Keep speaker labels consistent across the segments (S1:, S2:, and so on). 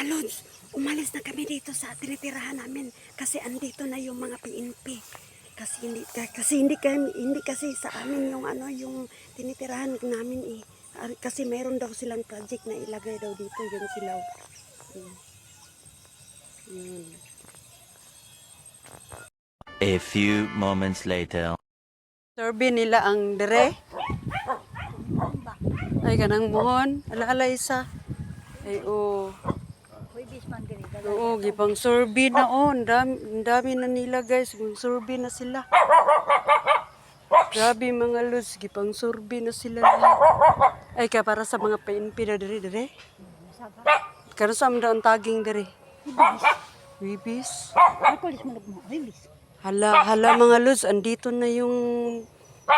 S1: Lods, umalis na kami dito sa tinitirahan namin kasi andito na yung mga PNP. Kasi hindi kasi sa amin yung yung tinitirahan namin eh. Kasi mayroon daw silang project na ilagay daw dito yung silaw. Yun.
S2: A few moments later.
S1: Survey nila ang dere. Ay kanang muhon, ala isa. Ay oo, gipang survey na ang dami na nila guys, survey na sila. Grabe mga lods, gipang survey na sila lahat. Ay ka para sa mga PNP na dire. Karon sa ang taging dire. Wibis. Hala mga lods, andito na yung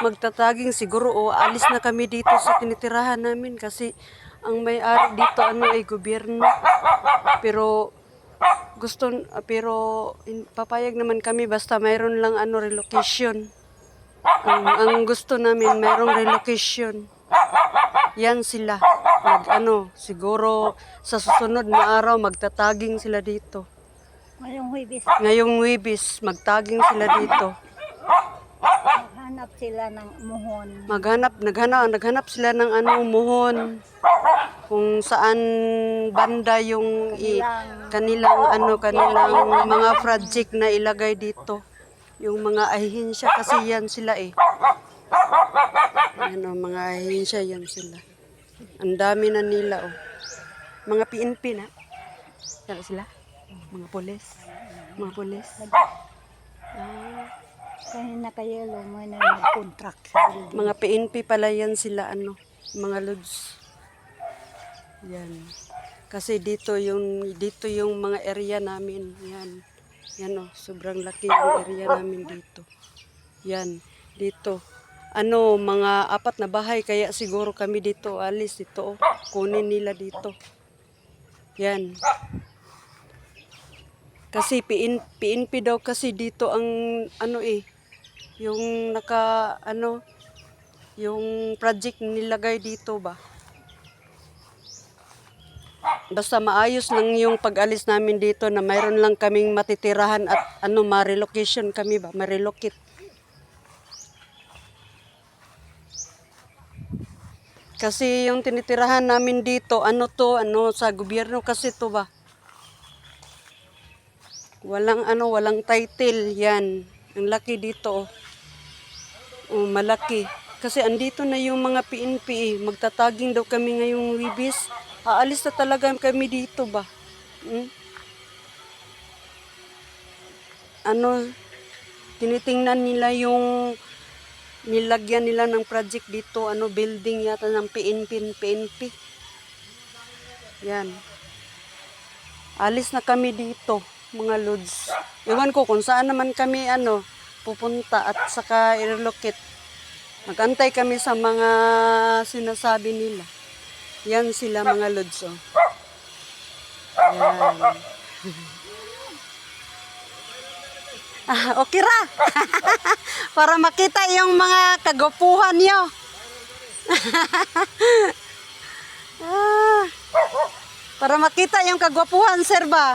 S1: magtataging siguro o alis na kami dito sa tinitirahan namin kasi ang may-ari dito ay gobyerno. Pero papayag naman kami basta mayroon lang relocation. Ang gusto namin mayroong relocation. Yan sila. Siguro sa susunod na araw magtataging sila dito. Ngayong Huwebes magtaging sila dito.
S3: Maghanap sila ng muhon.
S1: Naghanap sila ng muhon. Kung saan banda yung kanilang mga project na ilagay dito. Yung mga ahensya kasi yan sila eh. Mga ahensya yan sila. Ang dami na nila oh. Mga PNP na. Yan sila. Mga pulis.
S3: Kahit nakayelo mo na nag-contract sa building.
S1: Mga PNP pala yan sila mga lods. Yan. Kasi dito yung mga area namin. Yan oh, sobrang laki yung area namin dito. Yan, dito. Mga 4 na bahay kaya siguro kami dito alis dito oh. Kunin nila dito. Yan. Kasi PNP daw kasi dito ang yung yung project nilagay dito ba. Basta maayos lang yung pag-alis namin dito na mayroon lang kaming matitirahan at ma-relocation kami ba, ma-relocate. Kasi yung tinitirahan namin dito, sa gobyerno kasi to ba. Walang title yan. Ang laki dito oh. Malaki. Kasi andito na yung mga PNP eh. Magtataging daw kami ngayong Huwebes. Aalis na talaga kami dito ba? Tinitingnan nila yung nilagyan nila ng project dito, building yata ng PNP. Yan. Alis na kami dito, mga lods. Iwan ko kung saan naman kami pupunta at saka i-relocate. Magantay kami sa mga sinasabi nila. Yan sila mga lods oh. Yan. Okay ra. Para makita yung mga kagupuhan nyo. Para makita yung kagwapuhan, sir ba?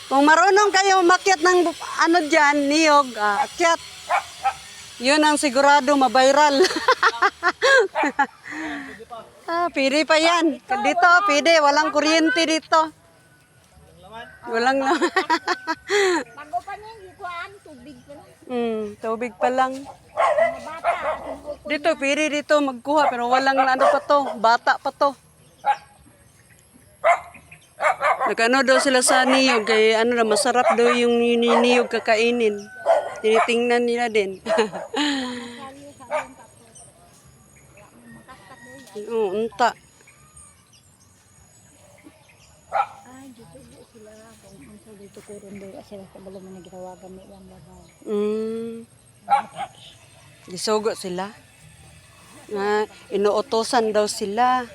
S1: Kung marunong kayo umakyat ng dyan, niyog, akyat. Yun ang sigurado mabiral. Pwede pa yan. Dito, pwede. Walang kuryente dito. Walang na.
S3: Bago pa niya, tubig pa lang.
S1: Tubig pa lang. Dito, pwede dito magkuha. Pero walang pa to. Bata pa to. Daw sila sa niyog. Kaya masarap daw yung niyog kakainin. Tinitingnan nila din. Unta.
S3: Dito ko rin doon sila sa balong na ginawagan ni Iwan Babaw.
S1: Gisugo sila. Inuutosan daw sila.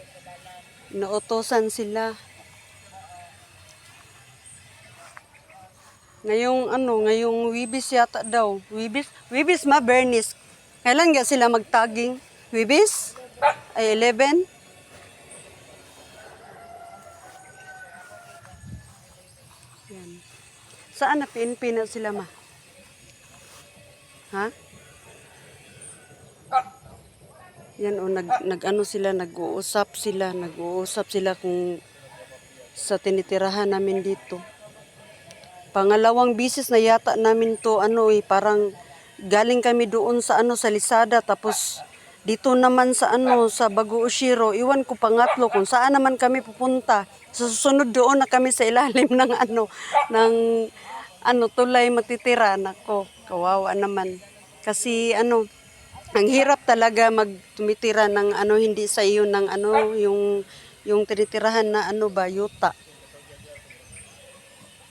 S1: Ngayong Huwebes yata daw. Huwebes Bernice. Kailan nga sila magtaging? Huwebes? Ay 11? Saan na PNP na sila, ma? Ha? Yan o, nag-ano sila, nag-uusap sila kung sa tinitirahan namin dito. Pangalawang bisis na yata namin to, parang galing kami doon sa sa Lisada, tapos dito naman sa sa Bago Ushiro, iwan ko pangatlo kung saan naman kami pupunta. Sa susunod doon na kami sa ilalim ng tulay matitira. Nako, kawawa naman. Kasi ang hirap talaga magtumitira ng hindi sa iyo ng yung tinitirahan na yuta.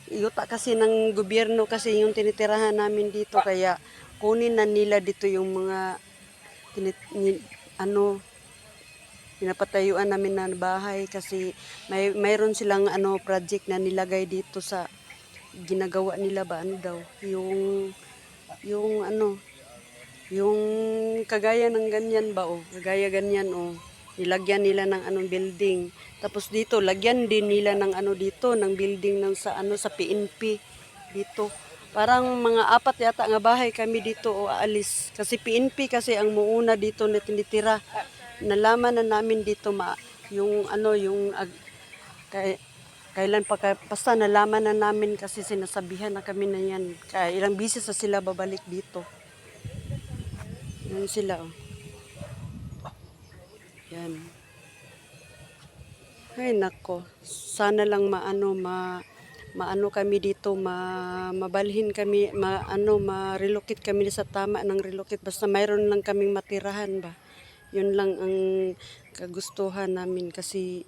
S1: Yuta kasi ng gobyerno kasi yung tinitirahan namin dito, kaya kunin na nila dito yung mga pinapatayuan namin na bahay kasi mayroon silang project na nilagay dito sa ginagawa nila ba yung kagaya ng ganyan ba kagaya ganyan nilagyan nila ng building, tapos dito lagyan din nila ng dito ng building ng sa PNP dito. Parang mga 4 yata nga bahay kami dito aalis kasi PNP kasi ang muuna dito na tinitira. Nalaman na namin dito kailan pa basta nalaman na namin kasi sinasabihan na kami na yan. Kaya ilang bisis na sila babalik dito. Yan sila Yan. Ay nako. Sana lang maano kami dito, mabalhin kami, ma-relocate kami sa tama ng relocate. Basta mayroon lang kaming matirahan ba. Yun lang ang kagustuhan namin kasi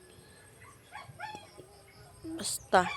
S1: basta